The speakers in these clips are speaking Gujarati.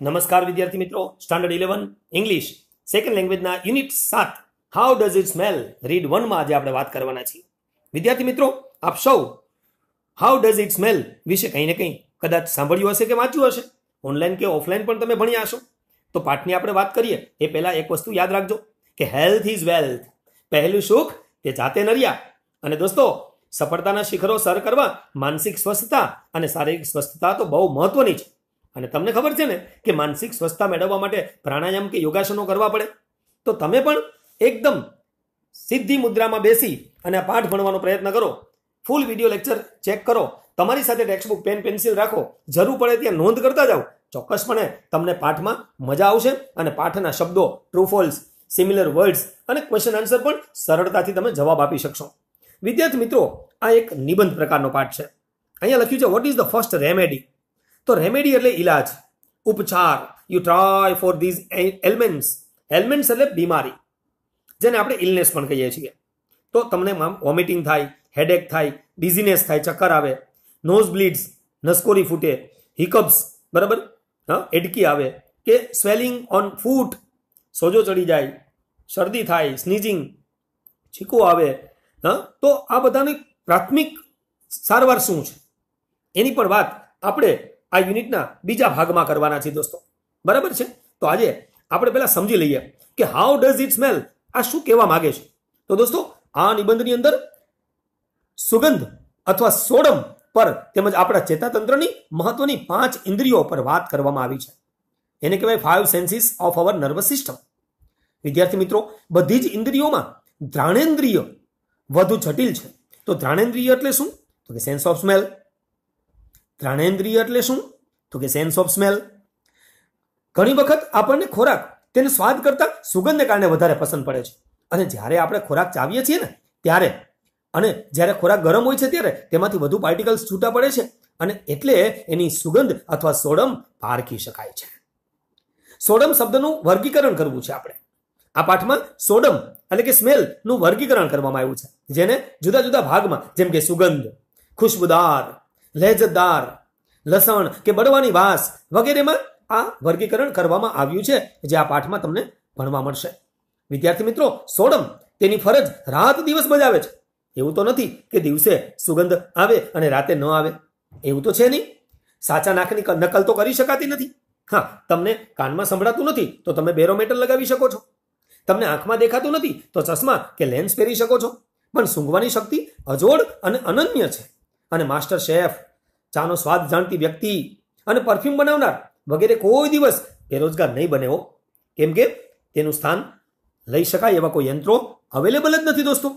નમસ્કાર વિદ્યાર્થી મિત્રો, સ્ટાન્ડર્ડ 11 ઇંગ્લિશ સેકન્ડ લેંગ્વેજના unit 7 how does it smell read 1 માં આજે આપણે વાત કરવાના છીએ. વિદ્યાર્થી મિત્રો, આપ સૌ હાઉ ડઝ ઇટ સ્મેલ વિશે કંઈ ને કંઈ કદાચ સાંભળ્યું હશે કે વાંચ્યું હશે, ઓનલાઈન કે ઓફલાઈન પણ તમે ભણ્યા હશો. તો પાઠની આપણે વાત કરીએ એ પહેલા એક વસ્તુ યાદ રાખજો કે હેલ્થ ઇઝ વેલ્થ. પહેલું સુખ તે જાતે નર્યા. અને દોસ્તો, સફળતાના શિખરો સર કરવા માનસિક સ્વસ્થતા અને શારીરિક સ્વસ્થતા તો બહુ મહત્વની છે. અને તમને ખબર છે ને કે માનસિક સ્વસ્થતા મેળવવા માટે પ્રાણાયામ કે યોગાસનો કરવા પડે. તો તમે પણ એકદમ સીધી મુદ્રામાં બેસી અને આ પાઠ ભણવાનો પ્રયત્ન કરો. ફૂલ વિડીયો લેક્ચર ચેક કરો. તમારી સાથે ટેક્સ્ટબુક, પેન, પેન્સિલ રાખો. જરૂર પડે ત્યાં નોંધ કરતા જાઓ. ચોક્કસપણે તમને પાઠમાં મજા આવશે અને પાઠના શબ્દો, ટ્રુ ફોલ્સ, સિમિલર વર્ડ્સ અને ક્વેશ્ચન આન્સર પણ સરળતાથી તમે જવાબ આપી શકશો. વિદ્યાર્થી મિત્રો, આ એક નિબંધ પ્રકારનો પાઠ છે. અહીંયા લખ્યું છે what is the first remedy. તો રેમેડી એટલે ઇલાજ, ઉપચાર. You try for these elements. Elements એટલે બીમારી, જેને આપણે ઇલનેસ પણ કહીએ છીએ. તો તમને વોમિટિંગ થાય, હેડેક થાય, ડિઝીનેસ થાય, ચક્કર આવે, નોઝ બ્લીડ્સ, નસકોરી ફૂટે, હિકઅપ્સ, બરાબર, એડકી આવે, કે સ્વેલિંગ ઓન ફૂટ, સોજો ચડી જાય, શરદી થાય, સ્નીઝિંગ, છીકો આવે. તો આ બધાની પ્રાથમિક સારવાર શું છે એની પણ વાત આપણે આ યુનિટના બીજા ભાગમાં કરવાના છીએ દોસ્તો, બરાબર છે. તો આજે આપણે પહેલા સમજી લઈએ કે હાઉ ડઝ ઇટ સ્મેલ, આ શું કહેવા માંગે છે. તો દોસ્તો, આ નિબંધની અંદર સુગંધ અથવા સોડમ પર તેમજ આપણા ચેતાતંત્રની મહત્વની 5 ઇન્દ્રિયો પર વાત કરવામાં આવી છે. એને કહેવાય 5 senses of our nervous system. વિદ્યાર્થી મિત્રો, બધી જ ઇન્દ્રિયોમાં ઘ્રાણેન્દ્રિય વધુ જટિલ છે. તો ઘ્રાણેન્દ્રિય એટલે શું? તો કે સેન્સ ઓફ સ્મેલ. ઘ્રાણેન્દ્રિય એટલે શું? તો કે સેન્સ ઓફ સ્મેલ. ઘણી વખત આપણને ખોરાક તેને સ્વાદ કરતા સુગંધને કારણે વધારે પસંદ પડે છે. અને જ્યારે આપણે ખોરાક ચાવીએ છીએ ને ત્યારે, અને જ્યારે ખોરાક ગરમ હોય છે ત્યારે તેમાંથી વધુ પાર્ટિકલ્સ છૂટા પડે છે અને એટલે એની સુગંધ અથવા સોડમ પારખી શકાય છે. સોડમ શબ્દનું વર્ગીકરણ કરવું છે આપણે. આ પાઠમાં સોડમ એટલે કે સ્મેલનું વર્ગીકરણ કરવામાં આવ્યું છે, જેને જુદા જુદા ભાગમાં, જેમ કે સુગંધ, ખુશ્બુદાર, લહેજતદાર, લસણ કે બળવાની વાસ વગેરેમાં આ વર્ગીકરણ કરવામાં આવ્યું છે, જે આ પાઠમાં તમને ભણવા મળશે. વિદ્યાર્થી મિત્રો, સોડમ તેની ફરજ રાત દિવસ બજાવે છે. એવું તો નથી કે દિવસે સુગંધ આવે અને રાતે ન આવે, એવું તો છે નહીં. સાચા નાકની નકલ તો કરી શકાતી નથી. હા, તમને કાનમાં સંભળાતું નથી તો તમે બેરોમીટર લગાવી શકો છો. તમને આંખમાં દેખાતું નથી તો ચશ્મા કે લેન્સ પહેરી શકો છો. પણ સૂંઘવાની શક્તિ અજોડ અને અનન્ય છે. અને માસ્ટર શેફ, ચાનો સ્વાદ જાણતી વ્યક્તિ અને પરફ્યુમ બનાવનાર વગેરે કોઈ દિવસ બેરોજગાર નહીં બને હો. કેમ કે તેનું સ્થાન લઈ શકાય એવા કોઈ યંત્રો અવેલેબલ જ નથી દોસ્તો,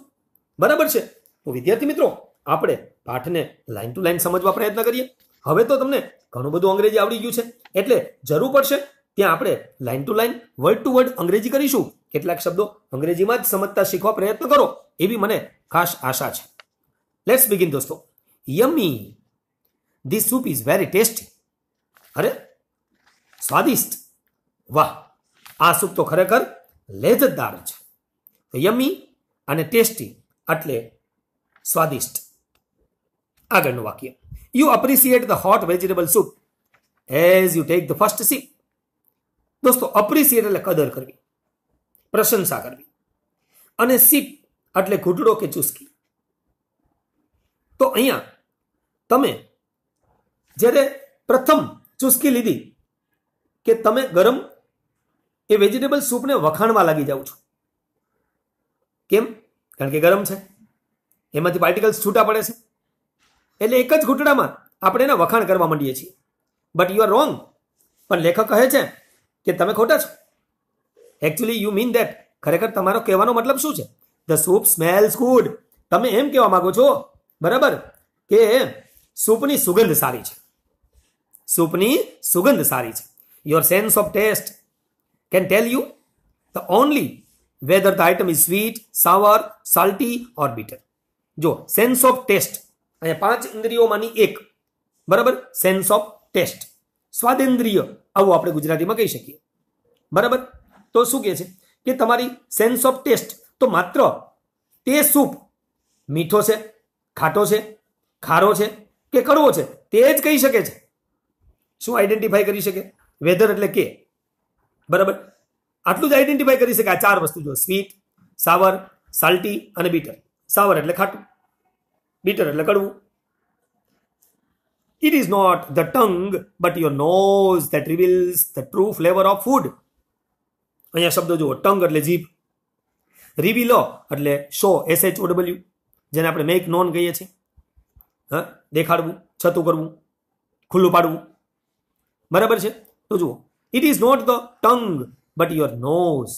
બરાબર છે. તો વિદ્યાર્થી મિત્રો, આપણે પાઠને લાઈન ટુ લાઈન સમજવા પ્રયત્ન કરીએ. હવે તો તમને ઘણું બધું અંગ્રેજી આવડી ગયું છે, એટલે જરૂર પડશે ત્યાં આપણે line to line, word to word અંગ્રેજી કરીશું. કેટલાક શબ્દો અંગ્રેજીમાં જ સમજતા શીખવા પ્રયત્ન કરો એવી મને ખાસ આશા છે. લેટ્સ બિગિન દોસ્તો. Yummy, this soup is very tasty. અરે સ્વાદિષ્ટ, વાહ, આ સૂપ તો ખરેખર લેજતદાર છે. તો યમ્મી અને ટેસ્ટી એટલે સ્વાદિષ્ટ. આગળનું વાક્ય, you appreciate the hot vegetable soup as you take the first sip. દોસ્તો, અપ્રિશિએટ એટલે કદર કરવી, પ્રશંસા કરવી, અને સિપ એટલે ઘૂંટડો કે ચૂસકી. તો અહીંયા તમે જ્યારે પ્રથમ ચૂસકી લીધી કે તમે ગરમ એ વેજીટેબલ સૂપને વખાણવા લાગી જાઓ છો. કેમ? કારણ કે ગરમ છે, એમાંથી પાર્ટિકલ્સ છૂટા પડે છે, એટલે એક જ ઘૂંટડામાં આપણે એના વખાણ કરવા માંડીએ છીએ. But you are wrong. પણ લેખક કહે છે કે તમે ખોટા છો. Actually you mean that. ખરેખર તમારો કહેવાનો મતલબ શું છે? The soup smells good. તમે એમ કહેવા માંગો છો, બરાબર, કે સૂપની સુગંધ સારી છે. સૂપની સુગંધ સારી છે. Your sense of taste can tell you the only whether the item is sweet, sour, salty or bitter. જો સેન્સ ઓફ ટેસ્ટ, અહીંયા 5 ઇન્દ્રિયોમાંની એક, બરાબર, સેન્સ ઓફ ટેસ્ટ, સ્વાદેન્દ્રિય આવું આપણે ગુજરાતીમાં કહી શકીએ, બરાબર. તો શું કહે છે કે તમારી સેન્સ ઓફ ટેસ્ટ તો માત્ર તે સૂપ મીઠો છે, ખાટો છે, ખારો છે કે કડવો છે તે જ કહી શકે છે. શું આઈડેન્ટિફાઈ કરી શકે? વેધર એટલે કે, બરાબર. આટલું જ આઈડેન્ટિફાઈ કરી શકાય. 4 વસ્તુ જો, સ્વીટ, સાવર, સાલ્ટી અને બીટર. સાવર એટલે ખાટું, બીટર એટલે કડવું. It is not the tongue but your nose that reveals the true flavor of food. અહીંયા શબ્દો જુઓ, ટંગ એટલે જીભ, રિવીલો એટલે શો, SHOW, જેને આપણે મેક નોન કહીએ છીએ. હા, દેખાડવું, છતું કરવું, ખુલ્લું પાડવું, બરાબર છે. તો જુઓ, it is not the tongue but your nose.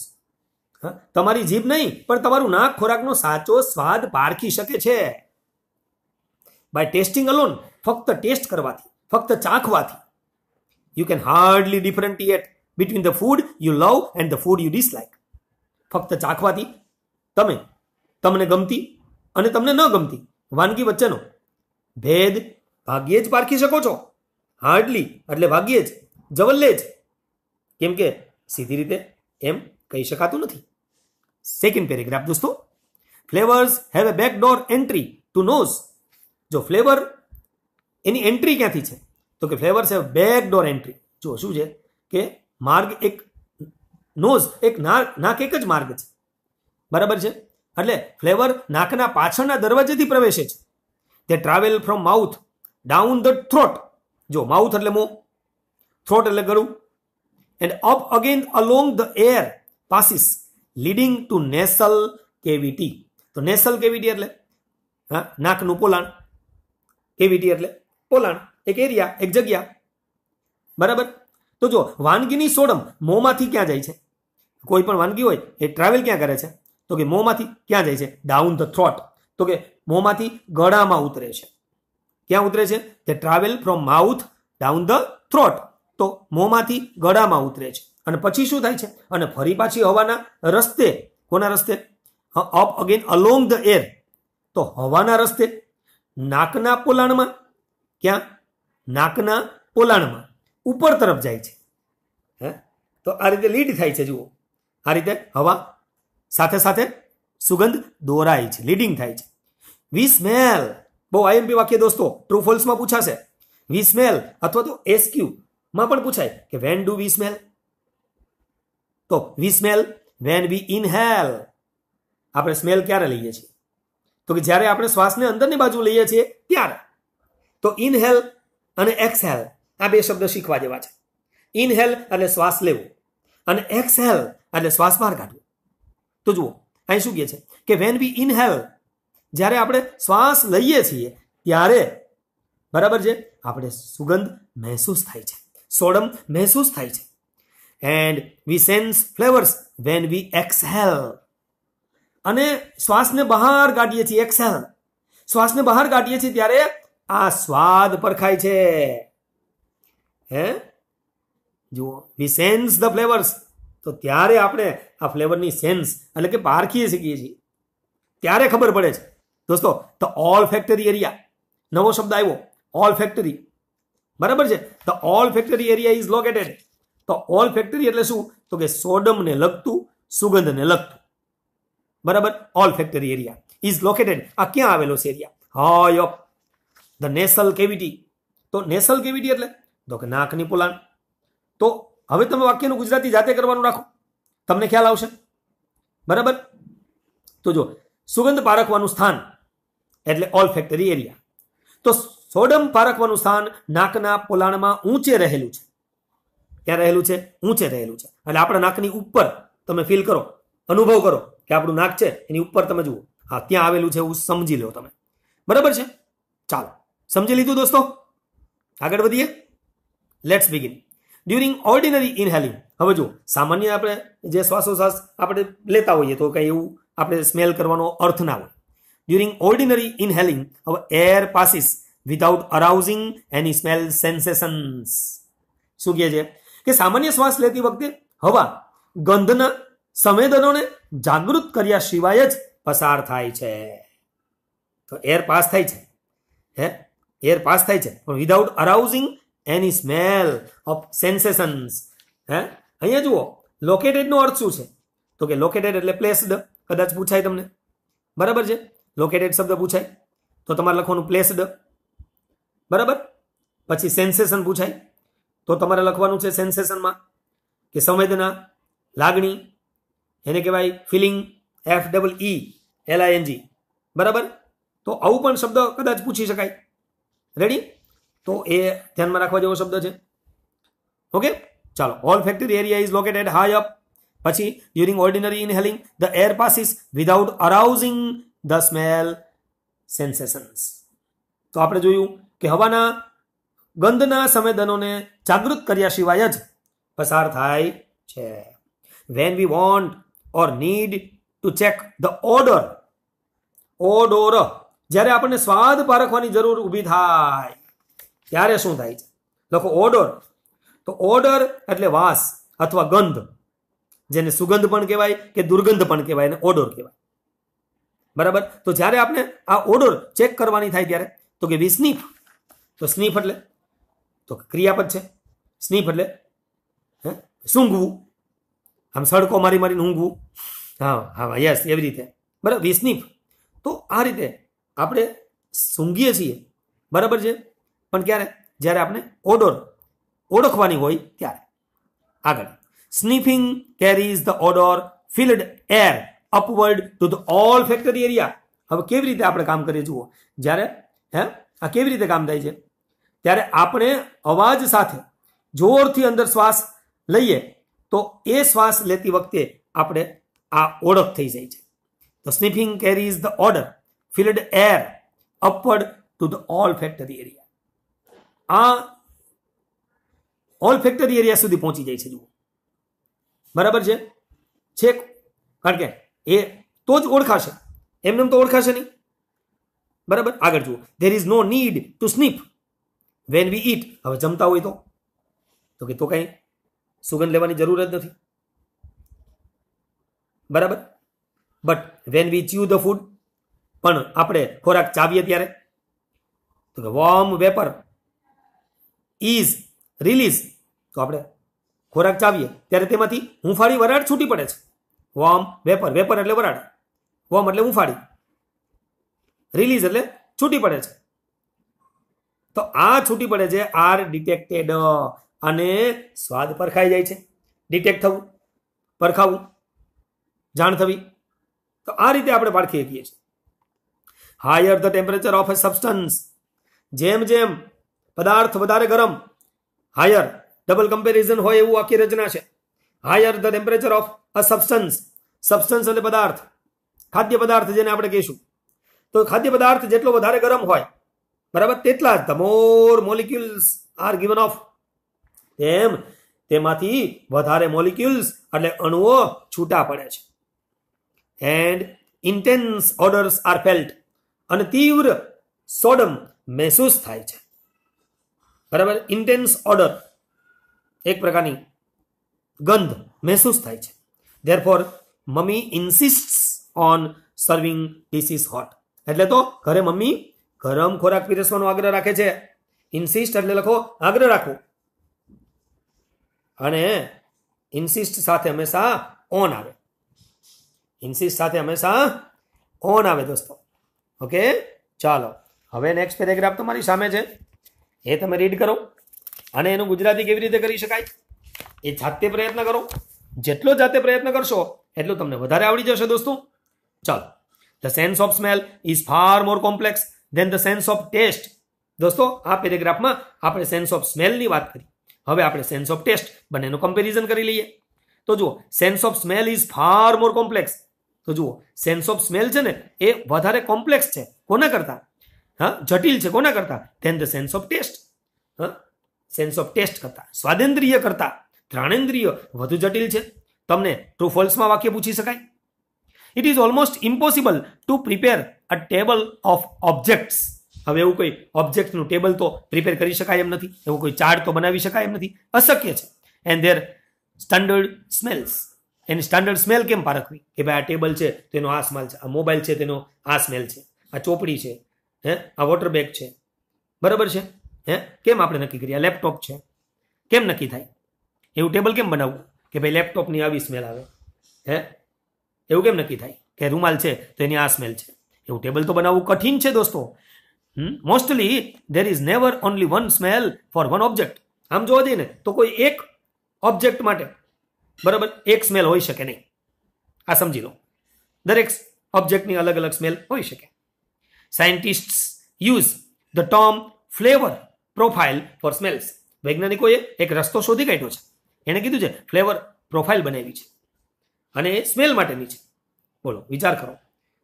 તમારી જીભ નહીં પણ તમારું નાક ખોરાકનો સાચો સ્વાદ પારખી શકે છે. બાય ટેસ્ટિંગ અલોન, ફક્ત ટેસ્ટ કરવાથી, ફક્ત ચાખવાથી, you can hardly differentiate between the food you love and the food you dislike. ફક્ત ચાખવાથી તમને ગમતી અને તમને ન ગમતી વાનગી વચ્ચેનો ભેદ ભાગ્યે જ પારખી શકો છો. હાર્ડલી એટલે ભાગ્યે જ, જવલ્લે જ, કેમ કે સીધી રીતે એમ કહી શકાતું નથી. સેકન્ડ પેરેગ્રાફ દોસ્તો, flavours have a backdoor entry to nose. જો ફ્લેવર એની એન્ટ્રી ક્યાંથી છે, તો કે ફ્લેવર્સ હેવ બેકડોર એન્ટ્રી. જો શું છે કે માર્ગ એક, નોઝ એક નાક એક જ માર્ગ છે, બરાબર છે. એટલે ફ્લેવર નાકના પાછળના દરવાજેથી પ્રવેશે છે. તે travel from mouth down the throat. જો માઉથ એટલે મોં, થ્રોટ એટલે ગળું, and up again along the air passes leading to nasal cavity. તો નેસલ કેવિટી એટલે નાકનું પોલાણ, કેવિટી એટલે પોલાણ, એક એરિયા, એક જગ્યા, બરાબર. તો જો વાનગીની સોડમ મોંમાંથી ક્યાં જાય છે? કોઈ પણ વાનગી હોય એ ટ્રાવેલ ક્યાં કરે છે? તો કે મોંમાંથી ક્યાં જાય છે? Down the throat. તો કે મોંમાંથી ગળામાં ઉતરે છે. ક્યાં ઉતરે છે? તે travel from mouth down the throat. તો મોંમાંથી ગળામાં ઉતરે છે અને પછી શું થાય છે? અને ફરી પાછી હવાના રસ્તે, કોના રસ્તે? Up again along the air. તો હવાના રસ્તે નાકના પોલાણમાં, ક્યાં? નાકના પોલાણમાં ઉપર તરફ જાય છે. હે, તો આ રીતે લીડ થાય છે. જુઓ, આ રીતે હવા સાથે સાથે સુગંધ દોરાય છે, લીડિંગ થાય છે. વી સ્મેલ, બહુ આઈએમપી વાક્ય દોસ્તો, ટ્રુ ફોલ્સમાં પૂછાશે. વી સ્મેલ અથવા તો એસક્યુ માં પણ પૂછાય કે વેન ડુ વી સ્મેલ? તો વી સ્મેલ વેન વી ઇનહેલ. આપણે સ્મેલ ક્યારે લઈએ છીએ? તો કે જ્યારે આપણે શ્વાસને અંદરની બાજુ લઈએ છીએ ત્યારે. તો ઇનહેલ અને એક્સહેલ આ બે શબ્દ શીખવા જેવા છે. ઇનહેલ એટલે શ્વાસ લેવો અને એક્સહેલ એટલે શ્વાસ બહાર કાઢવો. તો જુઓ અહીં શું કહે છે કે વેન વી ઇનહેલ, જ્યારે આપણે શ્વાસ લઈએ છીએ ત્યારે, બરાબર છે, આપણે સુગંધ મહેસૂસ થાય છે, સોડમ મહેસૂસ થાય છે. And we sense flavours when we exhale. અને શ્વાસને બહાર કાઢીએ છીએ, એક્સહેલ, શ્વાસને બહાર કાઢીએ છીએ ત્યારે આ સ્વાદ પરખાય છે. હે, જુઓ, વી સેન્સ ધ ફ્લેવર્સ. તો ત્યારે આપણે આ ફ્લેવરની સેન્સ એટલે કે પારખીએ શીખીએ છીએ, ત્યારે ખબર પડે છે દોસ્તો. ધ ઓલ ફેક્ટરી એરિયા, નવો શબ્દ આવ્યો, ઓલ ફેક્ટરી, બરાબર છે. The all factory area is located. તો ઓલ ફેક્ટરી એટલે શું? તો કે સોડમને લગતું, સુગંધને લગતું, બરાબર. All factory area is located. આ ક્યાં આવેલો છે area? High up the નેસલ cavity. તો નેસલ કેવિટી એટલે તો કે નાકની પોલાણ. તો હવે તમે વાક્યનું ગુજરાતી જાતે કરવાનું રાખો, તમને ખ્યાલ આવશે, બરાબર. તો જો સુગંધ પારખવાનું સ્થાન એટલે ઓલ ફેક્ટરી એરિયા. તો સોડમ પારખવાનું સ્થાન નાકના પોલાણમાં ઊંચે રહેલું છે. ક્યાં રહેલું છે? ઊંચે રહેલું છે. એટલે આપણા નાકની ઉપર તમે ફીલ કરો, અનુભવ કરો કે આપણું નાક છે એની ઉપર તમે જુઓ, હા ત્યાં આવેલું છે એવું સમજી લો તમે, બરાબર છે. ચાલો, સમજી લીધું દોસ્તો? આગળ વધીએ. Let's begin. During ordinary inhaling. હવે જો સામાન્ય આપણે જે શ્વાસોશ્વાસ આપણે લેતા હોઈએ તો કંઈ એવું આપણે સ્મેલ કરવાનો અર્થ ના હોય. ડ્યુરિંગ ઓર્ડિનરી ઇનહેલિંગ, હવે એર પાસીસ વિધાઉટ અરાઉઝિંગ એની સ્મેલ સેન્સેશન્સ. શું કહે છે કે સામાન્ય શ્વાસ લેતી વખતે હવા ગંધના સંવેદનોને જાગૃત કર્યા સિવાય જ પસાર થાય છે. તો એર પાસ થાય છે, હે, એર પાસ થાય છે પણ વિધાઉટ અરાઉઝિંગ એની સ્મેલ ઓફ સેન્સેશન્સ. હે, અહીંયા જુઓ, લોકેટેડ નો અર્થ શું છે? તો કે લોકેટેડ એટલે પ્લેસ્ડ. કદાચ પૂછાય તમને, બરાબર છે. લોકેટેડ શબ્દ પૂછાય તો તમારે લખવાનું પ્લેસ્ડ, બરાબર. પછી સેન્સેશન પૂછાય તો તમારે લખવાનું છે સેન્સેશનમાં કે સંવેદના, લાગણી, એને કહેવાય ફિલિંગ, FEELING, બરાબર. તો આવું પણ શબ્દ કદાચ પૂછી શકાય. રેડી? તો એ ધ્યાનમાં રાખવા જેવો શબ્દ છે. ઓકે, ચાલો. Olfactory area is located high up. પછી during ordinary inhaling the air passes without arousing the smell sensations. તો આપણે જોયું કે હવાના ગંધના સંવેદનોને જાગૃત કર્યા સિવાય જ પસાર થાય છે. When we want or need to check the order, જ્યારે આપણને સ્વાદ પારખવાની જરૂર ઊભી થાય ત્યારે શું થાય છે? લખો ઓડર. તો ઓડર એટલે વાસ અથવા ગંધ, જેને સુગંધ પણ કહેવાય કે દુર્ગંધ પણ કહેવાય, અને ઓડર કહેવાય. બરાબર. તો જ્યારે આપણે આ ઓડર ચેક કરવાની થાય ત્યારે તો કે વી સ્નીફ. તો સ્નીફ એટલે તો ક્રિયાપદ છે. સ્નીફ એટલે સૂંઘવું, આમ સડકો મારી મારીને ઊંઘવું. હા હા, યસ, એવી રીતે. બરાબર, વી સ્નીફ. તો આ રીતે આપણે સૂંઘીએ છીએ, બરાબર છે, પણ ક્યારે? જ્યારે આપણે ઓડર ઓળખવાની હોય ત્યારે. આગળ, sniffing carries the odour filled air upward to the olfactory area. હવે કેવી રીતે આપણે કામ કરીએ જુઓ. જ્યારે આ કેવી રીતે કામ થાય છે? ત્યારે આપણે અવાજ સાથે જોરથી અંદર શ્વાસ લઈએ તો એ શ્વાસ લેતી વખતે આપણે આ ઓળખ થઈ જાય છે. તો sniffing carries the odour filled air upward to the olfactory area. આ ઓલ્ફેક્ટરી એરિયા સુધી પહોંચી જાય છે. જુઓ, બરાબર છે. છેક, કારણ કે એ તો જ ઓળખાશે, એમને તો ઓળખાશે નહીં. બરાબર. આગળ જુઓ, there is no need to sniff when we eat. હવે જમતા હોય તો કે તો કઈ સુગંધ લેવાની જરૂર જ નથી. બરાબર. But when we ચ્યુ the food, પણ આપણે ખોરાક ચાવીએ ત્યારે તો કે વોર્મ વેપર ઇઝ રિલીઝ. તો આપણે ખોરાક ચાવીએ ત્યારે તેમાંથી હુંફાળી વરાળ છૂટી પડે છે. વોર્મ વેપર, વેપર એટલે વરાળ, વોર્મ એટલે હુંફાળી, રિલીઝ એટલે છૂટી પડે છે. તો આ છૂટી પડે છે આર ડિટેક્ટેડ, અને સ્વાદ પરખાઈ જાય છે. ડિટેક્ટ થવું, પરખાવું, જાણ થવી. તો આ રીતે આપણે પારખી શકીએ છીએ. Higher the temperature of A substance, જેમ જેમ પદાર્થ વધારે ગરમ, હાયર ડબલ કમ્પેરિઝન હોય એવું આખી રચના છે. Higher the temperature of a substance, substance એટલે પદાર્થ, ખાદ્ય પદાર્થ જેને આપણે કહીશું. તો ખાદ્ય પદાર્થ જેટલો વધારે ગરમ હોય, બરાબર, તેટલા જ the more molecules are given off. એમ તેમાંથી વધારે મોલિક્યુલ્સ એટલે અણુઓ છૂટા પડે છે. And intense odours are felt, અને તીવ્ર સોડમ મહેસૂસ થાય છે. બરાબર. ઇન્ટેન્સ ઓડર એક પ્રકારની ગંધ મહેસૂસ થાય છે. Therefore mummy insists on serving dishes hot. એટલે તો ઘરે મમ્મી ગરમ ખોરાક પીરસવાનો આગ્રહ રાખે છે. ઇન્સિસ્ટ એટલે લખો આગ્રહ રાખવો, અને ઇન્સિસ્ટ સાથે હંમેશા ઓન આવે. ઇન્સિસ્ટ સાથે હંમેશા ઓન આવે દોસ્તો. ઓકે, ચાલો. હવે નેક્સ્ટ પેરેગ્રાફ તમારી સામે છે, એ તમે રીડ કરો, અને એનું ગુજરાતી કેવી રીતે કરી શકાય એ જાતે પ્રયત્ન કરો. જેટલો જાતે પ્રયત્ન કરશો એટલું તમને વધારે આવડી જશે દોસ્તો. ચાલો. The sense of smell is far more complex than the sense of taste. દોસ્તો, આ પેરેગ્રાફમાં આપણે સેન્સ ઓફ સ્મેલની વાત કરી. હવે આપણે સેન્સ ઓફ ટેસ્ટ બંનેનું કમ્પેરિઝન કરી લઈએ. તો જુઓ, sense of smell is far more complex. તો જુઓ, સેન્સ ઓફ સ્મેલ છે ને એ વધારે કોમ્પ્લેક્સ છે. કોના કરતા? જટિલ છે. કોના કરતા? Than the sense of taste. Sense of taste કરતા, સ્વાદેન્દ્રિય કરતા ઘ્રાણેન્દ્રિય વધુ જટિલ છે. તમને ટ્રુ ફોલ્સમાં વાક્ય પૂછી શકાય. It is almost impossible to prepare a table of objects. હવે એવું કોઈ ઓબ્જેક્ટનું ટેબલ તો પ્રિપેર કરી શકાય એમ નથી, એવું કોઈ ચાર્ટ તો બનાવી શકાય એમ નથી, અશક્ય છે. And there standard smells. Any standard smell કેમ પારખવી? કે ભાઈ આ ટેબલ છે તેનો આ સ્મેલ છે, આ મોબાઈલ છે તેનો આ સ્મેલ છે, આ ચોપડી છે, આ વોટર બેગ છે, બરાબર છે. કેમ આપણે નક્કી કરીએ? લેપટોપ છે, કેમ નક્કી થાય? એવું ટેબલ કેમ બનાવવું કે ભાઈ લેપટોપની આવી સ્મેલ આવે? એવું કેમ નક્કી થાય કે રૂમાલ છે તો એની આ સ્મેલ છે? એવું ટેબલ તો બનાવવું કઠિન છે દોસ્તો. Mostly there is never only one smell for one object. આમ જોવા જઈએ ને તો કોઈ એક ઓબ્જેક્ટ માટે બરાબર એક સ્મેલ હોઈ શકે નહીં. આ સમજી લો, દરેક ઓબ્જેક્ટની અલગ અલગ સ્મેલ હોઈ શકે. Scientists use the term flavour profile for smells. વૈજ્ઞાનિકોએ એક રસ્તો શોધી કાઢ્યો છે. એણે કીધું છે ફ્લેવર પ્રોફાઇલ બનાવી છે અને એ સ્મેલ માટેની છે. બોલો, વિચાર કરો.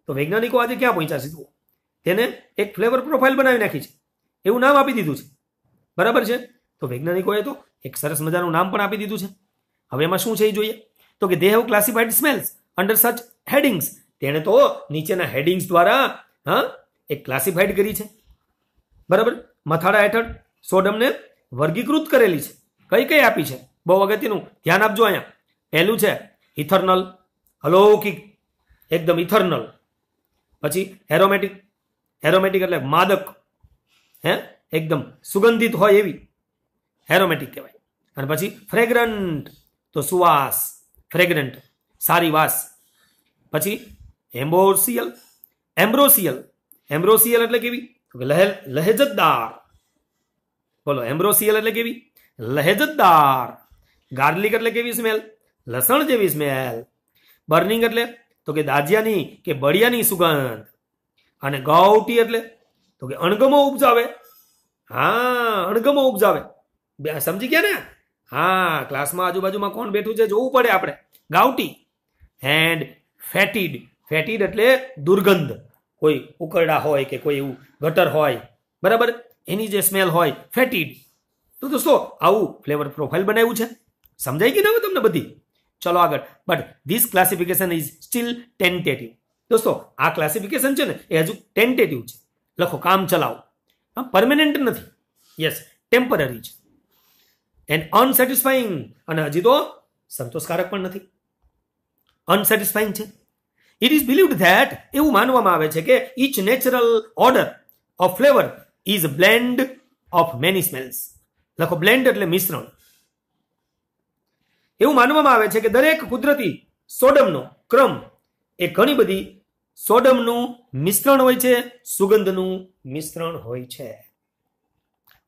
તો વૈજ્ઞાનિકો આજે ક્યાં પહોંચ્યા છે જુઓ. તેને એક ફ્લેવર પ્રોફાઇલ બનાવી નાખી છે, એવું નામ આપી દીધું છે. બરાબર છે. તો વૈજ્ઞાનિકોએ તો એક સરસ મજાનું નામ પણ આપી દીધું છે. હવે એમાં શું છે એ જોઈએ. તો કે they have classified smells under such headings. તેણે તો નીચેના હેડિંગ્સ દ્વારા એક ક્લાસિફાઈડ કરી છે. બરાબર. મથાળા હેઠળ સોડમને વર્ગીકૃત કરેલી છે. કઈ કઈ આપી છે? બહુ અગત્યનું ધ્યાન આપજો. અહીંયા પહેલું છે ઇથર્નલ, અલૌકિક, એકદમ ઇથર્નલ. પછી એરોમેટિક, એરોમેટિક એટલે માદક, એકદમ સુગંધિત હોય એવી એરોમેટિક કહેવાય. અને પછી ફ્રેગ્રન્ટ, તો સુવાસ, ફ્રેગ્રન્ટ, સારી વાસ. પછી એમ્બ્રોસિયલ, એમ્બ્રોસિયલ, એમ્બ્રોસિયલ એટલે કેવી? લહેજતદાર. બોલો, એમ્બ્રોસિયલ એટલે કેવી? લહેજતદાર. ગાર્લિક એટલે કેવી સ્મેલ? લસણ જેવી સ્મેલ. બર્નિંગ એટલે તો કે દાજિયાની કે બળિયાની સુગંધ. અને ગાઉટી એટલે તો કે અણગમો ઉપજાવે. હા, અણગમો ઉપજાવે. સમજી ગયા ને? હા, ક્લાસમાં આજુબાજુમાં કોણ બેઠું છે જોવું પડે આપણે. ગાઉટી. એન્ડ ફેટીડ, ફેટીડ એટલે દુર્ગંધ. કોઈ ઉકરડા હોય કે કોઈ એવું ગટર હોય, બરાબર, એની જે સ્મેલ હોય, ફેટીડ. તો દોસ્તો આવું ફ્લેવર પ્રોફાઇલ બનાવ્યું છે. સમજાઈ ગઈ ને હવે તમને બધી? ચલો આગળ. But this classification is still tentative. દોસ્તો આ ક્લાસિફિકેશન છે ને એ હજુ ટેન્ટેટિવ છે. લખો કામ ચલાવો. પરમેનન્ટ નથી. યસ, ટેમ્પરરી છે. એન્ડ અનસેટિસ્ફાઈંગ, અને હજી તો સંતોષકારક પણ નથી. અનસેટિસ્ફાઈંગ છે. ઇટ ઇઝ બિલીવ્ડ ધેટ, એવું માનવામાં આવે છે કે each natural order of flavour is blend of many smells. લખો બ્લેન્ડ એટલે મિશ્રણ. એવું માનવામાં આવે છે કે દરેક કુદરતી સોડમનો ક્રમ એ ઘણી બધી સોડમનું મિશ્રણ હોય છે, સુગંધનું મિશ્રણ હોય છે.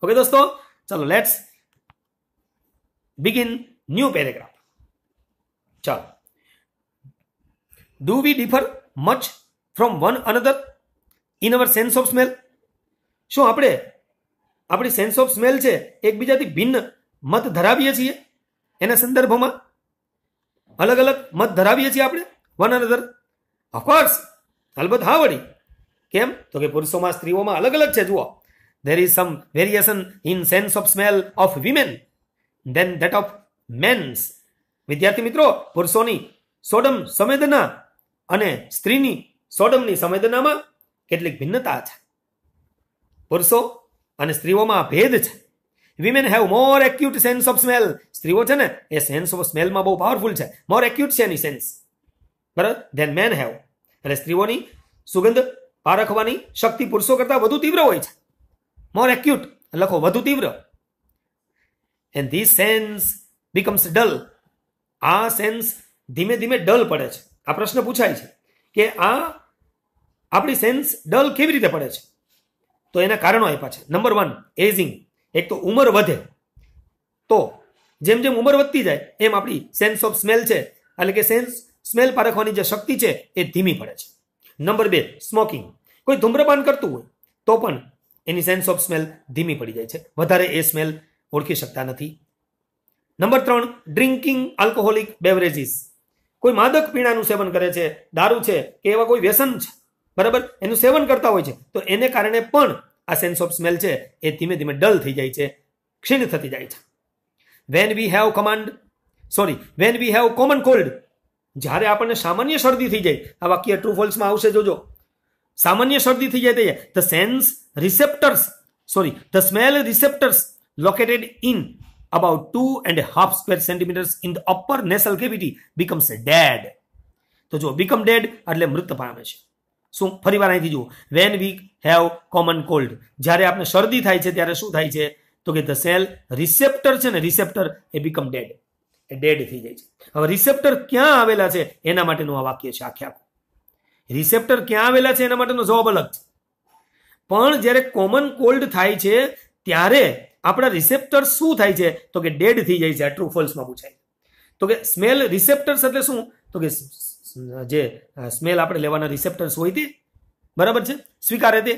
ઓકે દોસ્તો, ચલો લેટ્સ બિગિન ન્યૂ પેરેગ્રાફ. ચાલો. Do we differ much from one another in our sense of smell? શું આપણે આપણી સેન્સ ઓફ સ્મેલ છે એકબીજાથી ભિન્ન મત ધરાવીએ છીએ? એના સંદર્ભમાં અલગ અલગ મત ધરાવીએ છીએ આપણે વન અનધર? ઓફકોર્સ, અલબત્ત હા વળી. કેમ? તો કે પુરુષોમાં સ્ત્રીઓમાં અલગ અલગ છે. જુઓ, there is some variation in sense of smell of women than that of men's. વિદ્યાર્થી મિત્રો, પુરુષોની સોડમ સંવેદના અને સ્ત્રીની સોડમની સંવેદનામાં કેટલીક ભિન્નતા છે. પુરુષો અને સ્ત્રીઓમાં ભેદ છે. Women have more acute sense of smell. સ્ત્રીઓ છે ને એ સેન્સ ઓફ સ્મેલમાં બહુ પાવરફુલ છે. મોર એક્યુટ છે એની સેન્સ, બરાબર, ધેન મેન હેવ. એટલે સ્ત્રીઓની સુગંધ પારખવાની શક્તિ પુરુષો કરતા વધુ તીવ્ર હોય છે. મોર એક્યુટ લખો, વધુ તીવ્ર. And this sense becomes dull. આ સેન્સ ધીમે ધીમે ડલ પડે છે. આ પ્રશ્ન પૂછાય છે કે આ આપણી સેન્સ ડલ કેવી રીતે પડે છે? તો એના કારણો આપ્યા છે. Number 1, ageing. એક તો ઉંમર વધે તો જેમ જેમ ઉંમર વધતી જાય એમ આપણી સેન્સ ઓફ સ્મેલ છે, એટલે કે સેન્સ સ્મેલ પારખવાની જે શક્તિ છે એ ધીમી પડે છે. Number 2, smoking. કોઈ ધૂમ્રપાન કરતું હોય તો પણ એની સેન્સ ઓફ સ્મેલ ધીમી પડી જાય છે, વધારે એ સ્મેલ ઓળખી શકતા નથી. Number 3, drinking alcoholic beverages. કોઈ માદક પીણાનું સેવન કરે છે, દારૂ છે કે એવા કોઈ વ્યસન છે, બરાબર, એનું સેવન કરતા હોય છે, તો એને કારણે પણ આ સેન્સ ઓફ સ્મેલ છે એ ધીમે ધીમે ડલ થઈ જાય છે, ક્ષીણ થતી જાય છે. When we have common cold. જ્યારે આપણને સામાન્ય શરદી થઈ જાય, આ વાક્ય ટ્રુ ફોલ્સમાં આવશે જોજો. સામાન્ય શરદી થઈ જાય the smell receptors located in about 2.5 square centimeters in the upper nasal cavity becomes dead. તો જો become dead એટલે મૃત પામે છે. શું? ફરીવાર અહીંથી જુઓ. when we have common cold, જ્યારે આપણે શરદી થાય છે ત્યારે શું થાય છે? તો કે ધ સેલ રિસેપ્ટર છે ને, રિસેપ્ટર એ become dead, એ ડેડ થઈ જાય છે. હવે રિસેપ્ટર ક્યાં આવેલા છે એના માટેનું આ વાક્ય છે આખે આખું. રિસેપ્ટર ક્યાં આવેલા છે એના માટેનો જવાબ અલગ છે. પણ જ્યારે કોમન કોલ્ડ થાય છે ત્યારે આપણા રિસેપ્ટર શું થાય છે તો કે ડેડ થઈ જાય છે. આ ટ્રુ ફોલ્સમાં પૂછાય. તો કે સ્મેલ રિસેપ્ટર્સ એટલે શું તો કે જે સ્મેલ આપણે લેવાના રિસેપ્ટર્સ હોય તે, બરાબર છે, સ્વીકારે તે,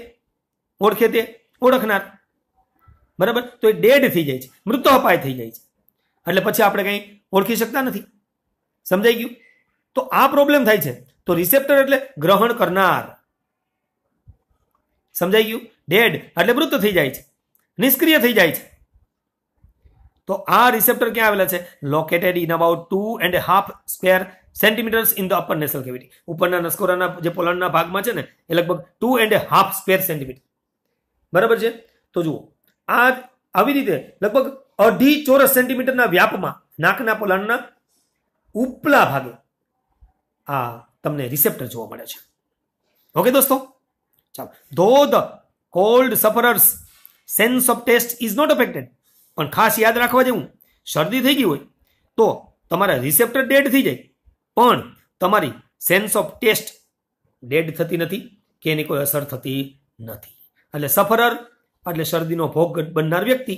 ઓળખે તે, ઓળખનાર, બરાબર, તો એ ડેડ થઈ જાય છે, મૃતોપાય થઈ જાય છે. એટલે પછી આપણે કંઈ ઓળખી શકતા નથી. સમજાઈ ગયું? તો આ પ્રોબ્લેમ થાય છે. તો રિસેપ્ટર એટલે ગ્રહણ કરનાર. સમજાઈ ગયું? ડેડ એટલે મૃત થઈ જાય છે, નિષ્ક્રિય થઈ જાય છે. તો આ રિસેપ્ટર ક્યાં આવેલા છે? Located in about 2.5 square centimetres in the upper નેસલ cavity. ઉપરના નસકોરાના જે પોલાણના ભાગમાં છે ને એ લગભગ 2.5 સ્ક્વેર સેન્ટીમીટર, બરાબર છે. તો જુઓ, આ આવી રીતે લગભગ 2.5 ચોરસ સેન્ટીમીટરના વ્યાપમાં નાકના પોલાણના ઉપલા ભાગે આ તમને રિસેપ્ટર જોવા મળે છે. ઓકે દોસ્તો, ચાલો. Though the cold sufferer's sense of taste is not affected. પણ ખાસ યાદ રાખવા જેવું, શરદી થઈ ગઈ હોય તો તમારા રિસેપ્ટર ડેડ થઈ જાય, પણ તમારી સેન્સ ઓફ ટેસ્ટ ડેડ થતી નથી કે એની કોઈ અસર થતી નથી. એટલે સફરર એટલે શરદીનો ભોગ બનનાર વ્યક્તિ,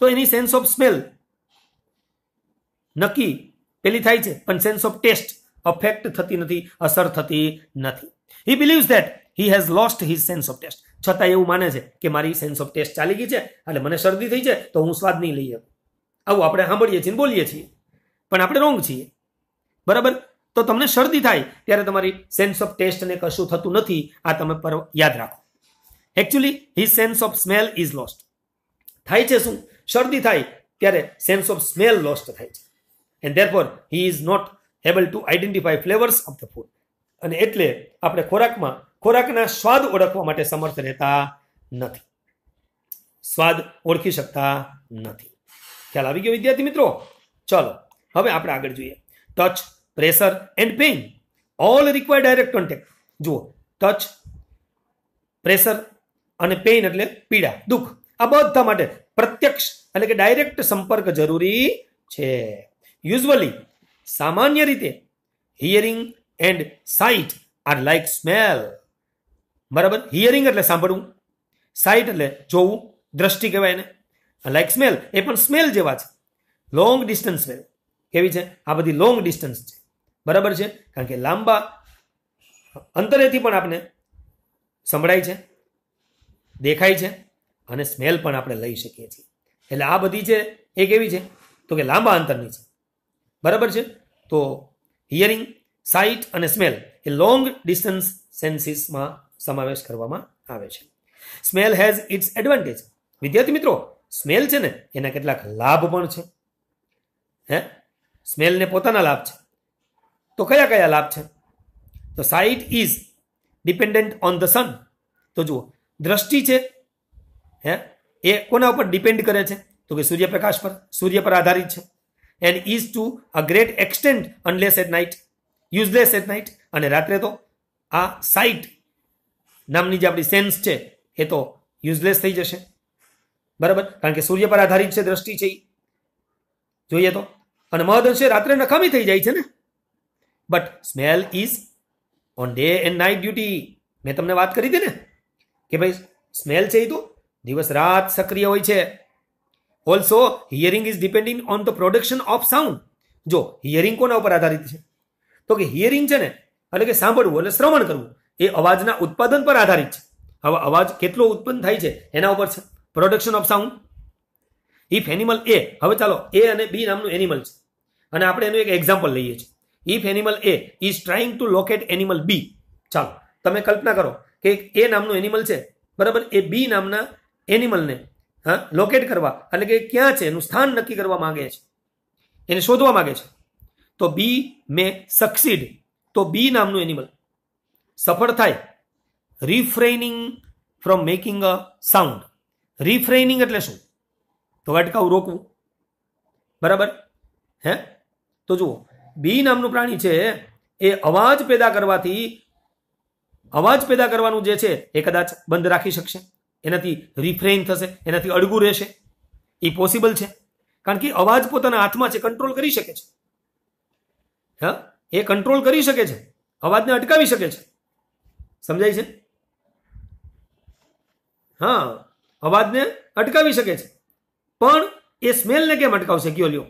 તો એની સેન્સ ઓફ સ્મેલ નક્કી પેલી થાય છે, પણ સેન્સ ઓફ ટેસ્ટ અફેક્ટ થતી નથી, અસર થતી નથી. He believes that he has lost his sense of taste. છતાં એવું માને છે કે મારી સેન્સ ઓફ ટેસ્ટ ચાલી ગઈ છે, એટલે મને શરદી થઈ છે તો હું સ્વાદ નહીં લઈ શકું. આવું આપણે સાંભળીએ છીએ, બોલીએ છીએ, પણ આપણે રોંગ છીએ, બરાબર. તો તમને શરદી થાય ત્યારે તમારી સેન્સ ઓફ ટેસ્ટ ને કશું થતું નથી. આ તમે પર યાદ રાખો. Actually his sense of smell is lost. થાય છે શું? શરદી થાય ત્યારે સેન્સ ઓફ સ્મેલ લોસ્ટ થાય છે, and therefore he is not able to identify flavours of the food. અને એટલે આપણે ખોરાકના સ્વાદ ઓળખવા માટે સમર્થ રહેતા નથી, સ્વાદ ઓળખી શકતા નથી. ખ્યાલ આવી ગયો વિદ્યાર્થી મિત્રો? ચલો હવે આપણે આગળ જોઈએ. Touch, pressure and pain all require direct contact. જુઓ, ટચ, પ્રેશર અને પેઇન એટલે પીડા, દુઃખ, આ બધા માટે પ્રત્યક્ષ એટલે કે ડાયરેક્ટ સંપર્ક જરૂરી છે. યુઝ્યુઅલી, સામાન્ય રીતે, hearing and site R like smell. બરાબર, હિયરિંગ એટલે સાંભળવું, સાઇટ એટલે જોવું, દ્રષ્ટિ કહેવાય એને, લાઇક સ્મેલ એ પણ સ્મેલ જેવા છે. લોંગ ડિસ્ટન્સ સ્મેલ કેવી છે? આ બધી લોંગ ડિસ્ટન્સ છે, બરાબર છે, કારણ કે લાંબા અંતરેથી પણ આપણે સંભળાય છે, દેખાય છે, અને સ્મેલ પણ આપણે લઈ શકીએ છીએ. એટલે આ બધી છે એ કેવી છે તો કે લાંબા અંતરની છે, બરાબર છે. તો હિયરિંગ, સાઇટ અને સ્મેલ એ લોંગ ડિસ્ટન્સ સેન્સીસમાં સમાવેશ કરવામાં આવે છે. Smell has it's advantage. વિદ્યાર્થી મિત્રો, સ્મેલ છે ને એના કેટલાક લાભ પણ છે. હે, સ્મેલને પોતાના લાભ છે. તો કયા કયા લાભ છે? તો site is dependent on the sun. તો જુઓ, દ્રષ્ટિ છે હે એ કોના ઉપર ડિપેન્ડ કરે છે તો કે સૂર્યપ્રકાશ પર, સૂર્ય પર આધારિત છે. And is to a great extent unless at night, useless at night. અને રાત્રે તો આ સાઇટ નામની જે આપણી સેન્સ છે એ તો યુઝલેસ થઈ જશે, બરાબર, કારણ કે સૂર્ય પર આધારિત છે દ્રષ્ટિ છે એ જોઈએ તો. અને મહદઅંશે રાત્રે નકામી થઈ જાય છે ને. But smell is on day and night duty. મેં તમને વાત કરી હતી ને કે ભાઈ સ્મેલ છે એ તો દિવસ રાત સક્રિય હોય છે. Also hearing is depending on the production of sound. જો હિયરિંગ કોના ઉપર આધારિત છે તો કે હિયરિંગ છે ને એટલે કે સાંભળવું એટલે શ્રવણ કરવું એ અવાજના ઉત્પાદન પર આધારિત છે. હવે અવાજ કેટલો ઉત્પન્ન થાય છે એના ઉપર છે production of sound. If animal A, હવે ચાલો એ અને બી નામનું એનિમલ છે અને આપણે એનું એક એક્ઝામ્પલ લઈએ છીએ. If animal A is trying to locate animal B. ચાલો તમે કલ્પના કરો કે એ નામનું એનિમલ છે, બરાબર, એ બી નામના એનિમલને લોકેટ કરવા એટલે કે ક્યાં છે એનું સ્થાન નક્કી કરવા માંગે છે, એને શોધવા માંગે છે. તો બી મે સક્સીડ. તો બી નામનું એનિમલ સફળ થાય રિફ્રેઇનિંગ ફ્રોમ મેકિંગ અ સાઉન્ડ. રિફ્રેઇનિંગ એટલે શું તો અટકાવું, રોકવું, બરાબર. હે, તો જુઓ, બી નામનું પ્રાણી છે એ અવાજ પેદા કરવાનું જે છે એ કદાચ બંધ રાખી શકશે, એનાથી રિફ્રેઇન થશે, એનાથી અડગું રહેશે. એ પોસિબલ છે કારણ કે અવાજ પોતાના હાથમાં છે, કંટ્રોલ કરી શકે છે. હા, એ કંટ્રોલ કરી શકે છે, અવાજને અટકાવી શકે છે. સમજાય છે? હા, અવાજને અટકાવી શકે છે, પણ એ સ્મેલને કેમ અટકાવશે? કયો લ્યો.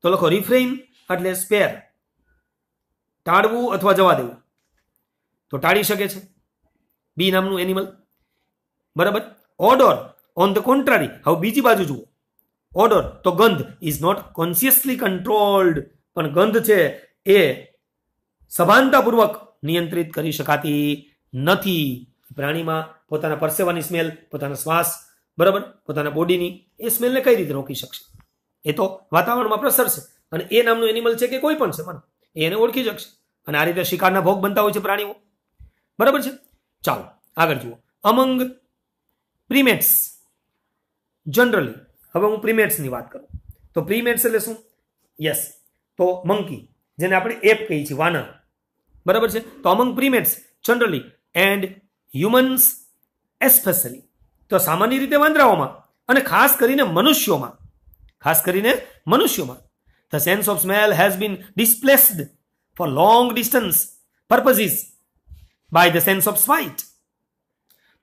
તો લખો રિફ્રેઇન એટલે સ્પેર, ટાળવું અથવા જવા દેવું. તો ટાળી શકે છે બી નામનું એનિમલ. બરાબર. ઓડોર ઓન ધ કોન્ટ્રારી, હવે બીજી બાજુ જુઓ. ઓડોર તો ગંધ ઇઝ નોટ કોન્શિયસલી કંટ્રોલ્ડ, પણ ગંધ છે એ સભાનતાપૂર્વક નિયંત્રિત કરી શકાતી નથી. પ્રાણીમાં પોતાના પરસેવાની સ્મેલ, પોતાના શ્વાસ, બરાબર, પોતાના બોડીની એ સ્મેલને કઈ રીતે રોકી શકશે? એ તો વાતાવરણમાં પ્રસરશે. અને એ નામનું એનિમલ છે કે કોઈ પણ છે, પણ એને ઓળખી શકશે. અને આ રીતે શિકારના ભોગ બનતા હોય છે પ્રાણીઓ. બરાબર છે. ચાલો આગળ જુઓ. અમંગ પ્રીમેટ્સ જનરલી, હવે હું પ્રીમેટ્સની વાત કરું તો પ્રીમેટ્સ એટલે શું? યસ, તો મંકી, જેને આપણે એપ કહીએ છીએ, વાનર. બરાબર છે. તો among primates generally and humans especially, તો સામાન્ય રીતે વાંદરાઓમાં અને ખાસ કરીને મનુષ્યોમાં, the sense of smell has been displaced for long distance purposes by the sense of sight.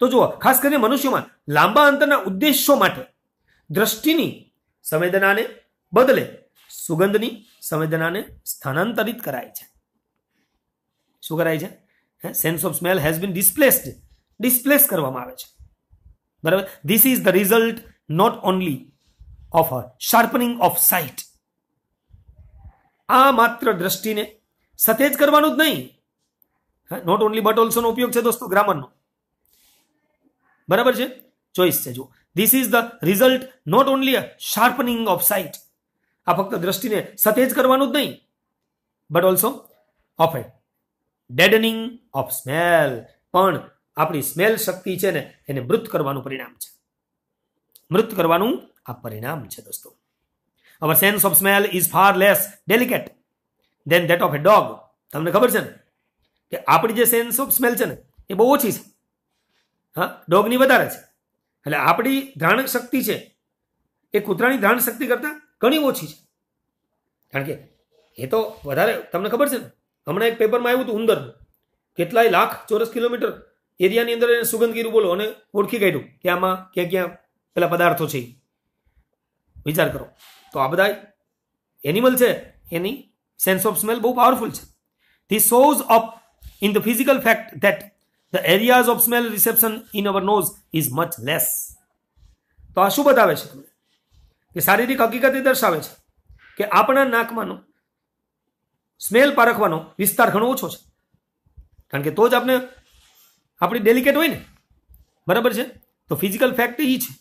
તો જુઓ, ખાસ કરીને મનુષ્યોમાં લાંબા અંતરના ઉદ્દેશ્યો માટે દ્રષ્ટિની સંવેદનાને બદલે સુગંધની સંવેદનાને સ્થાનાંતરિત કરાય છે. શું કરાય છે? Sense of smell has been displace કરવામાં આવે છે. બરાબર. This is the result not only of a sharpening of sight. આ માત્ર દ્રષ્ટિને સતેજ કરવાનું જ નહીં, નોટ ઓનલી બટ ઓલ્સો નો ઉપયોગ છે દોસ્તો ગ્રામરનો. બરાબર છે. ચોઈસ છે. જો this is the result not only a sharpening of sight, આ ફક્ત દ્રષ્ટિને સતેજ કરવાનું જ નહીં, but also of a deadening of smell, પણ આપણી સ્મેલ શક્તિ છે ને એને મૃત કરવાનું પરિણામ છે. મૃત કરવાનું આ પરિણામ છે દોસ્તો. Our sense of smell is far less delicate than that of a dog. તમને ખબર છે ને કે આપણી જે સેન્સ ઓફ સ્મેલ છે ને એ બહુ ઓછી છે, હા, ડોગની વધારે છે. એટલે આપણી ઘ્રાણ શક્તિ છે એ કૂતરાની ઘ્રાણ શક્તિ કરતા ઘણી ઓછી છે. કારણ કે એ તો વધારે, તમને ખબર છે ને, હમણાં એક પેપરમાં આવ્યું હતું ઉંદરનું, કેટલાય લાખ ચોરસ કિલોમીટર એરિયાની અંદર એને સુગંધ કર્યું, બોલો, અને ઓળખી કાઢ્યું કે આમાં ક્યાં ક્યાં પેલા પદાર્થો છે. વિચાર કરો. તો આ બધા એનિમલ છે એની સેન્સ ઓફ સ્મેલ બહુ પાવરફુલ છે. This shows up in the physical fact that the areas of smell reception in our nose is much less. તો આ શું બતાવે છે તમને? કે શારીરિક હકીકત એ દર્શાવે છે કે આપણા નાકમાંનો સ્મેલ પારખવાનો વિસ્તાર ઘણો ઓછો છે. કારણ કે તો જ આપણે આપણી ડેલિકેટ હોય ને. બરાબર છે. તો ફિઝિકલ ફેક્ટ એ છે,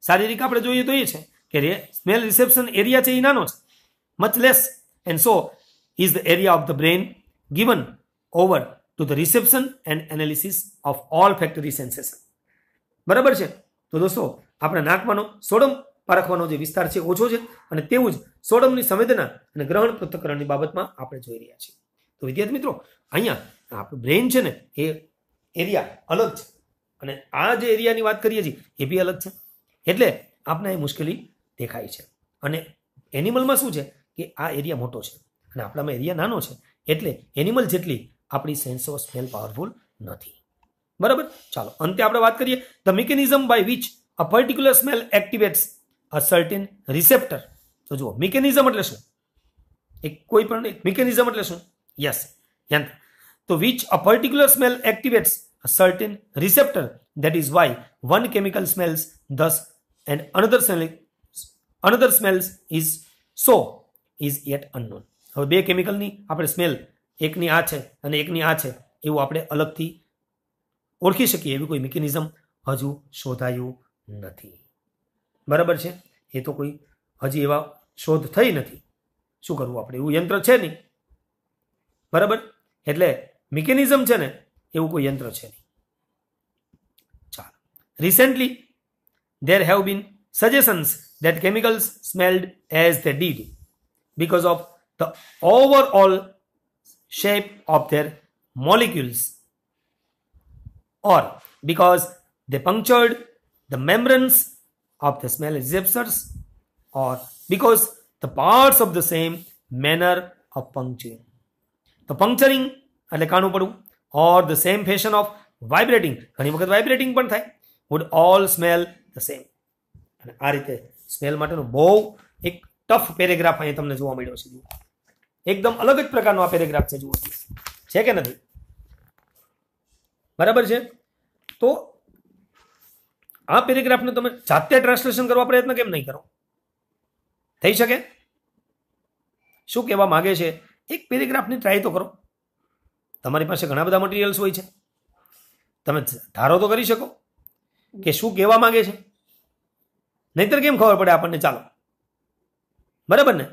શારીરિક આપણે જોઈએ તો એ છે કે સ્મેલ રિસેપ્શન એરિયા છે એ નાનો છે, much less, and so is the area of the brain given over to the reception and analysis of all factory sensation. બરાબર છે. તો દોસ્તો આપણા નાકમાંનો સોડમ પારખવાનો જે વિસ્તાર છે ઓછો છે, અને તેવું જ સોડમની સંવેદના અને ગ્રહણ પૃથ્થકરણની બાબતમાં આપણે જોઈ રહ્યા છીએ. તો વિદ્યાર્થી મિત્રો, અહીંયા આપણું બ્રેન છે ને એ એરિયા અલગ છે, અને આ જે એરિયાની વાત કરીએ છીએ એ બી અલગ છે. એટલે આપણે એ મુશ્કેલી દેખાય છે. અને એનિમલમાં શું છે કે આ એરિયા મોટો છે અને આપણામાં એરિયા નાનો છે, એટલે એનિમલ જેટલી આપણી સેન્સ ઓફ સ્મેલ પાવરફુલ નથી. બરાબર. ચાલો અંતે આપણે વાત કરીએ the mechanism by which a particular smell activates a certain receptor. તો જુઓ, મિકેનિઝમ એટલે શું? એક કોઈ પણ મિકેનિઝમ એટલે શું? યસ, યંત્ર. તો which a particular smell activates a certain receptor, that is why one chemical smells thus and another smells is so is yet unknown. હવે બે કેમિકલની આપણે સ્મેલ, એકની આ છે અને એકની આ છે, એવું આપણે અલગથી ઓળખી શકીએ એવી કોઈ મિકેનિઝમ હજુ શોધાયું નથી. બરાબર છે. એ તો કોઈ હજી એવા શોધ થઈ નથી. શું કરવું આપણે? એવું યંત્ર છે નહીં. બરાબર. એટલે મિકેનિઝમ છે ને એવું કોઈ યંત્ર છે નહીં. ચાલો. Recently there have been suggestions that chemicals smelled as they did because of the overall shape of their molecules, or because they punctured the membranes of the smell receptors, or because the parts of the same manner of puncturing. The puncturing એટલે કાણું પડવું, or the same fashion of vibrating, ઘણી વખત vibrating પણ થાય, would all smell the same. અને આ રીતે સ્મેલ માટેનો બહુ એક ટફ પેરેગ્રાફ અહીંયા તમને જોવા મળ્યો છે. એકદમ અલગ જ પ્રકારનો આ પેરેગ્રાફ છે. જુઓ છે કે નથી? બરાબર છે. તો આ પેરેગ્રાફને તમે જાતે ટ્રાન્સલેશન કરવા પ્રયત્ન કેમ નહીં કરો? થઈ શકે? શું કહેવા માંગે છે એક પેરેગ્રાફની ટ્રાય તો કરો. તમારી પાસે ઘણા બધા મટીરિયલ્સ હોય છે, તમે ધારો તો કરી શકો કે શું કહેવા માંગે છે. નહીતર કેમ ખબર પડે આપણને? ચાલો, બરાબર ને?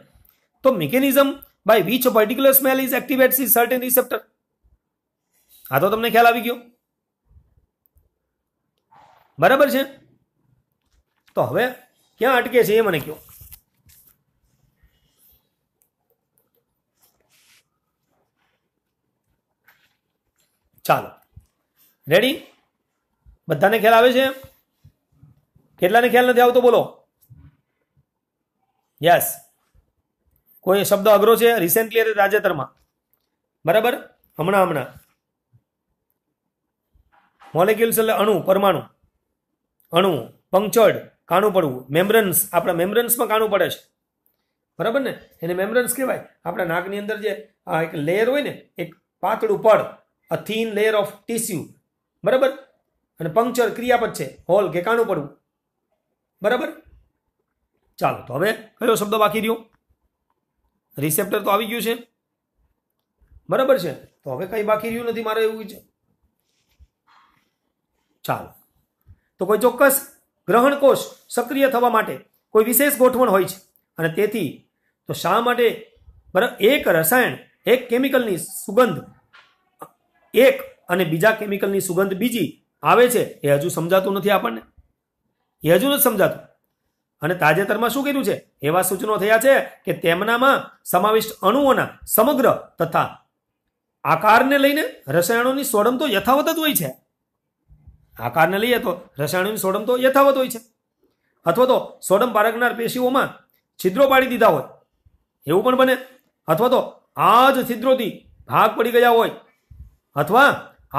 તો mechanism by which a particular smell is activates is certain receptor. આ તો તમને ખ્યાલ આવી ગયો, બરાબર છે? તો હવે ક્યાં અટકે છે એ મને કહો. ચાલો, રેડી? બધાને ખ્યાલ આવે છે? કેટલાને ખ્યાલ નથી આવતો બોલો? યસ. કોઈ શબ્દ અઘરો છે રિસેન્ટલી, તાજેતરમાં? બરાબર, હમણાં મોલેક્યુલ્સ એટલે અણુ, પરમાણુ, અણુ, પંક્ચર્ડ, કાણું પડવું, મેમ્બ્રન્સ. આપણા મેમ્બ્રન્સમાં કાણું પડે છે, બરાબર ને? એને મેમ્બ્રન્સ કહેવાય. આપણા નાકની અંદર જે એક લેયર હોય ને, એક પાતળું પડ, અ થીન લેયર ઓફ ટીસ્યુ, બરાબર? અને પંક્ચર ક્રિયાપદ છે, હોલ કે કાણું પડવું, બરાબર? ચાલો, તો હવે કયો શબ્દ બાકી રહ્યો? રિસેપ્ટર તો આવી ગયું છે, બરાબર છે? તો હવે કઈ બાકી રહ્યું નથી મારે એવું છે. ચાલો, તો કોઈ ચોક્કસ ગ્રહણ કોષ સક્રિય થવા માટે કોઈ વિશેષ ગોઠવણ હોય છે, અને તેથી તો શા માટે બરાબર એક રસાયણ, એક કેમિકલની સુગંધ એક અને બીજા કેમિકલની સુગંધ બીજી આવે છે એ હજુ સમજાતું નથી આપણને. એ હજુ નથી સમજાતું. અને તાજેતરમાં શું કર્યું છે? એવા સૂચનો થયા છે કે તેમનામાં સમાવિષ્ટ અણુઓના સમગ્ર તથા આકારને લઈને રસાયણોની સોડમ તો યથાવત જ હોય છે. આકારને લઈએ તો રસાયણોની સોડમ તો યથાવત હોય છે, અથવા તો સોડમ પારખનાર પેશીઓમાં છિદ્રો પાડી દીધા હોય એવું પણ બને, અથવા તો આ જ છિદ્રોથી ભાગ પડી ગયા હોય, અથવા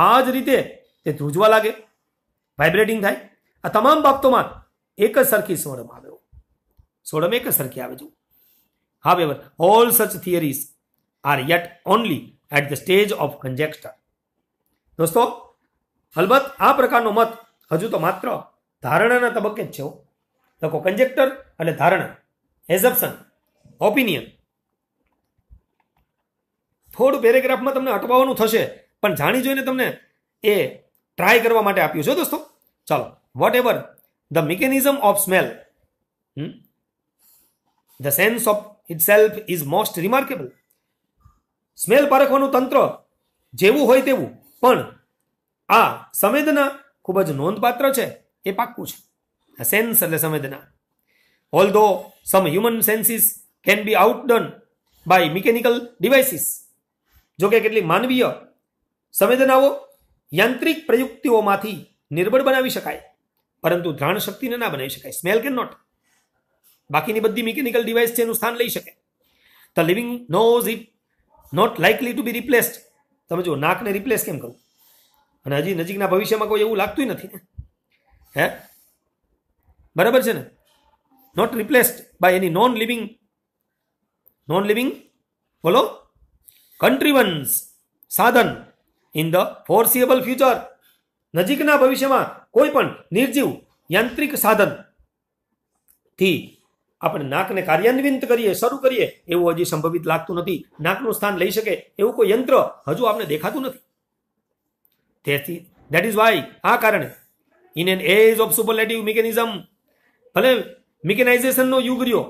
આ જ રીતે તે ધ્રુજવા લાગે, વાઇબ્રેટિંગ થાય. આ તમામ બાબતોમાં એક જ સરખી સોડમ આવે, સોડમ એક જ સરખી આવે છે. However, all such theories are yet only at the stage of conjecture. દોસ્તો, અલબત્ત આ પ્રકારનો મત હજુ તો માત્ર ધારણાના તબક્કે જ છે. લખો કન્જેક્ટર એટલે ધારણા, એઝમ્પશન, ઓપિનિયન. થોડું પેરેગ્રાફમાં તમને અટવાવાનું થશે, પણ જાણી જોઈને તમને એ ટ્રાય કરવા માટે આપ્યું છે દોસ્તો. ચાલો, whatever the mechanism of smell, the sense of itself is most remarkable. Smell પારખવાનું તંત્ર જેવું હોય તેવું, પણ આ સંવેદના ખૂબ જ નોંધપાત્ર છે એ પાક્કું છે. આ સેન્સ એટલે સંવેદના. Although some human senses can be outdone by mechanical devices. જો કે કેટલીક માનવીય સંવેદનાઓ યાંત્રિક પ્રયુક્તિઓમાંથી નિર્બળ બનાવી શકાય, પરંતુ ધ્રાણ શક્તિને ના બનાવી શકાય. Smell can not. બાકીની બધી મિકેનિકલ ડિવાઇસ છે એનું સ્થાન લઈ શકે. The living nose it not likely to be replaced. તમે જો નાકને રિપ્લેસ કેમ કરવું? અને હજી નજીકના ભવિષ્યમાં કોઈ એવું લાગતું નથી ને, હે? બરાબર છે ને? Not replaced by any non living બોલો કન્ટ્રીવન્સ સાધન ઇન ધ ફોરસિએબલ ફ્યુચર. નજીકના ભવિષ્યમાં કોઈ પણ નિર્જીવ યાંત્રિક સાધન થી આપણે નાકને કાર્યાન્વિત કરીએ, શરૂ કરીએ એવું હજી સંભવિત લાગતું નથી. નાકનું સ્થાન લઈ શકે એવું કોઈ યંત્ર હજુ આપણે દેખાતું નથી. તેથી દેટ ઇઝ વાય, આ કારણે in an age of superlative mechanism, ભલે મિકેનાઇઝેશનનો યુગ રહ્યો,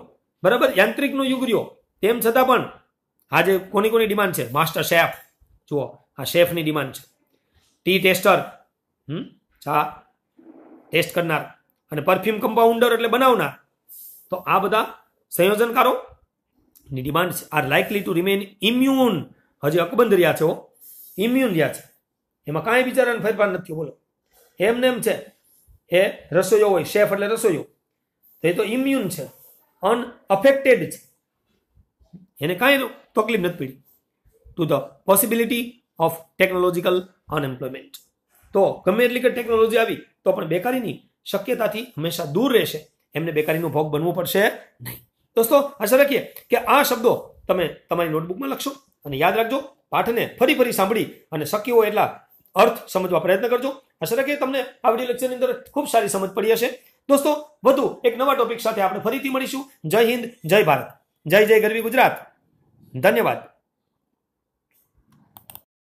બરાબર, યાંત્રિકનો યુગ રહ્યો, તેમ છતાં પણ આજે કોની ડિમાન્ડ છે? Master chef. જુઓ, આ શેફની ડિમાન્ડ છે. ટી ટેસ્ટર, ચા ટેસ્ટ કરનાર, અને પરફ્યુમ કમ્પાઉન્ડર એટલે બનાવનાર. તો આ બધા સંયોજનકારોની ડિમાન્ડ છે. Are likely to remain immune. હજી અકબંધ રહ્યા છે, ઇમ્યુન રહ્યા છે. એમાં કાંઈ બિચારાને ફેરફાર નથી. બોલો, એમને એમ છે. એ રસોઈયો હોય, શેફ એટલે રસોઈયો, એ તો ઇમ્યુન છે, અનઅફેક્ટેડ છે. એને કાંઈ તકલીફ નથી પડી to the possibility of technological unemployment. તો ગમે એટલી કે ટેકનોલોજી આવી તો પણ બેકારી નહીં, શક્યતાથી હંમેશા દૂર રહેશે એમને બેકારીનો ભોગ બનવું પડશે નહીં. દોસ્તો આશા રાખીએ કે આ શબ્દો તમે તમારી નોટબુકમાં લખશો અને યાદ રાખજો. પાઠને ફરી ફરી સાંભળી અને શક્ય હોય એટલા અર્થ સમજવા પ્રયત્ન કરજો. આશા રાખીએ તમને આ વિડીયો લેક્ચરની અંદર ખૂબ સારી સમજ પડી હશે. દોસ્તો વધુ એક નવા ટોપિક સાથે આપણે ફરીથી મળીશું. જય હિન્દ, જય ભારત, જય જય ગરવી ગુજરાત. ધન્યવાદ.